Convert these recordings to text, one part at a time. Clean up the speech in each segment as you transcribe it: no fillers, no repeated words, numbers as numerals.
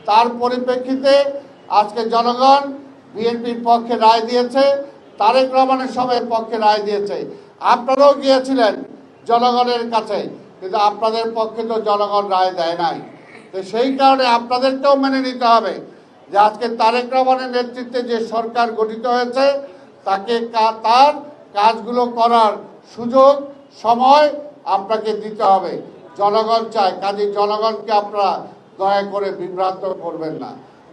তার পরিপ্রেক্ষিতে আজকে জনগণ বিএনপির পক্ষে রায় দিয়েছে, তারেক রহমানের সভার পক্ষে রায় দিয়েছে। আপনারাও গিয়েছিলেন জনগণের কাছে, কিন্তু আপনাদের পক্ষে তো জনগণ রায় দেয় নাই। তো সেই কারণে আপনাদেরকেও মেনে নিতে হবে যে আজকে তারেক রহমানের নেতৃত্বে যে সরকার গঠিত হয়েছে তাকে তার কাজগুলো করার সুযোগ সময় আপনাকে দিতে হবে। জনগণ চায়, কাজে জনগণকে আপনারা দয়া করে বিভ্রান্ত করবেন না।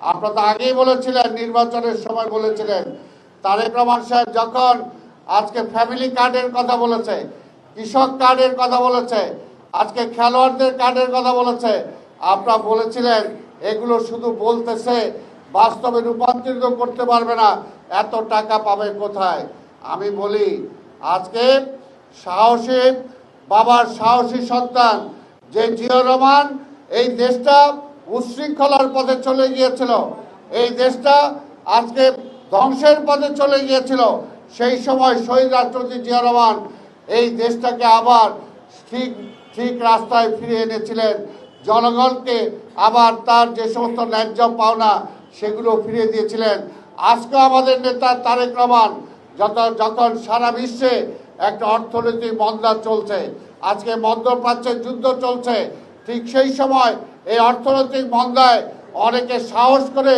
আপনারা তো আগেই বলেছিলেন, নির্বাচনের সময় বলেছিলেন, তারেক রহমান সাহেব যখন আজকে ফ্যামিলি কার্ডের কথা বলেছে, কৃষক কার্ডের কথা বলেছে, আজকে খেলোয়াড়দের কার্ডের কথা বলেছে, আপনারা বলেছিলেন এগুলো শুধু বলতেছে, বাস্তবে রূপান্তরিত করতে পারবে না, এত টাকা পাবে কোথায়? আমি বলি আজকে সাহসী বাবার সাহসী সন্তান যে জিয়াউর রহমান এই দেশটা উচ্ছৃঙ্খলার পথে চলে গিয়েছিল, এই দেশটা আজকে ধ্বংসের পথে চলে গিয়েছিল, সেই সময় শহীদ রাষ্ট্রপতি জিয়াউর রহমান এই দেশটাকে আবার ঠিক রাস্তায় ফিরিয়ে এনেছিলেন। জনগণকে আবার তার যে সমস্ত ন্যায্য পাওনা সেগুলো ফিরিয়ে দিয়েছিলেন। আজকে আমাদের নেতা তারেক রহমান যখন সারা বিশ্বে একটা অর্থনৈতিক মন্দা চলছে, আজকে মধ্যপ্রাচ্যের যুদ্ধ চলছে, ঠিক সেই সময় এই অর্থনৈতিক মন্দায় অনেকে সাহস করে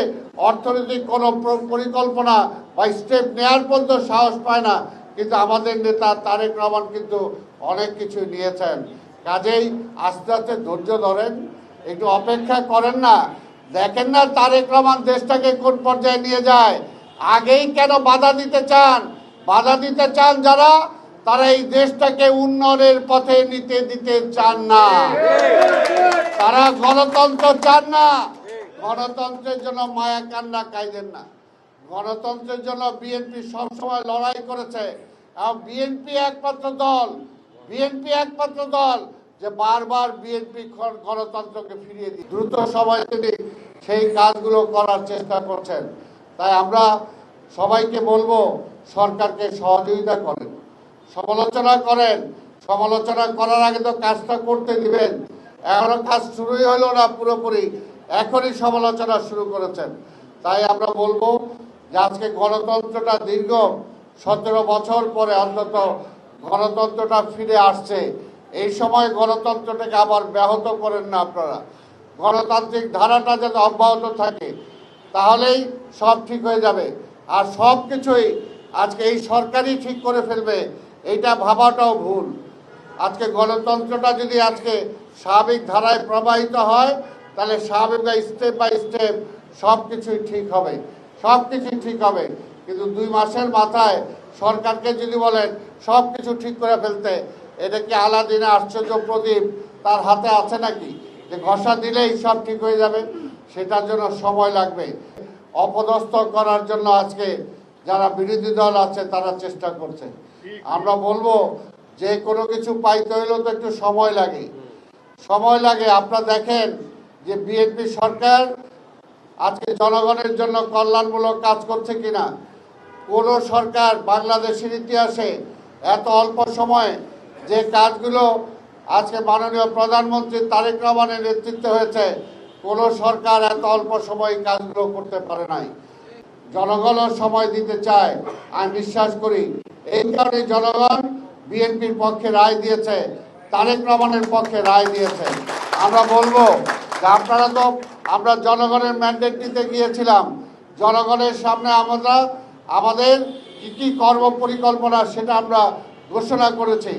অর্থনৈতিক কোনো পরিকল্পনা বা স্টেপ নেওয়ার পর্যন্ত সাহস পায় না, কিন্তু আমাদের নেতা তারেক রহমান কিন্তু অনেক কিছু নিয়েছেন। কাজেই আস্তে আস্তে ধৈর্য ধরেন, একটু অপেক্ষা করেন না, দেখেন না তারেক রহমান দেশটাকে কোন পর্যায়ে নিয়ে যায়। আগেই কেন বাধা দিতে চান? বাধা দিতে চান যারা, তারা এই দেশটাকে উন্নয়নের পথে নিতে দিতে চান না, তারা গণতন্ত্র চান না। গণতন্ত্রের জন্য মায়া কান্না কাইদেন না। গণতন্ত্রের জন্য বিএনপি সবসময় লড়াই করেছে, এবং বিএনপি একমাত্র দল যে বারবার বিএনপি গণতন্ত্রকে ফিরিয়ে দিয়ে দ্রুত সময়ে তিনি সেই কাজগুলো করার চেষ্টা করছেন। তাই আমরা সবাইকে বলবো, সরকারকে সহযোগিতা করেন, সমালোচনা করেন। সমালোচনা করার আগে তো কাজটা করতে দিবেন। এখনো কাজ শুরুই হলো না পুরোপুরি, এখনই সমালোচনা শুরু করেছেন। তাই আমরা বলবো যে আজকে গণতন্ত্রটা দীর্ঘ 17 বছর পরে অন্তত গণতন্ত্রটা ফিরে আসছে। এই সময় গণতন্ত্রটাকে আবার ব্যাহত করেন না আপনারা। গণতান্ত্রিক ধারাটা যাতে অব্যাহত থাকে, তাহলেই সব ঠিক হয়ে যাবে। আর সব কিছুই আজকে এই সরকারই ঠিক করে ফেলবে, এইটা ভাবাটাও ভুল। আজকে গণতন্ত্রটা যদি আজকে স্বাভাবিক ধারায় প্রবাহিত হয়, তাহলে স্বাভাবিক স্টেপ বাই স্টেপ সব কিছুই ঠিক হবে, সব কিছুই ঠিক হবে। কিন্তু 2 মাসের মাথায় সরকারকে যদি বলেন সব কিছু ঠিক করে ফেলতে, এটা কি আলাদিনে আশ্চর্য প্রদীপ তার হাতে আছে নাকি, যে ঘষা দিলেই সব ঠিক হয়ে যাবে? সেটার জন্য সময় লাগবে। অপদস্থ করার জন্য আজকে যারা বিরোধী দল আছে তারা চেষ্টা করছে। আমরা বলবো যে কোনো কিছু পাইতে হইলেও তো একটু সময় লাগে। আপনারা দেখেন যে বিএনপি সরকার আজকে জনগণের জন্য কল্যাণমূলক কাজ করছে কিনা। কোন সরকার বাংলাদেশের ইতিহাসে এত অল্প সময়ে যে কাজগুলো আজকে মাননীয় প্রধানমন্ত্রী তারেক রহমানের নেতৃত্বে হয়েছে, কোন সরকার এত অল্প সময়ে কাজগুলো করতে পারে নাই। জনগণও সময় দিতে চায়, আমি বিশ্বাস করি। এই কারণে জনগণ বিএনপির পক্ষে রায় দিয়েছে, তারেক রহমানের পক্ষে রায় দিয়েছে। আমরা বলবো যে আমরা জনগণের ম্যান্ডেট নিতে গিয়েছিলাম, জনগণের সামনে আমাদের কি কর্ম পরিকল্পনা সেটা আমরা ঘোষণা করেছি।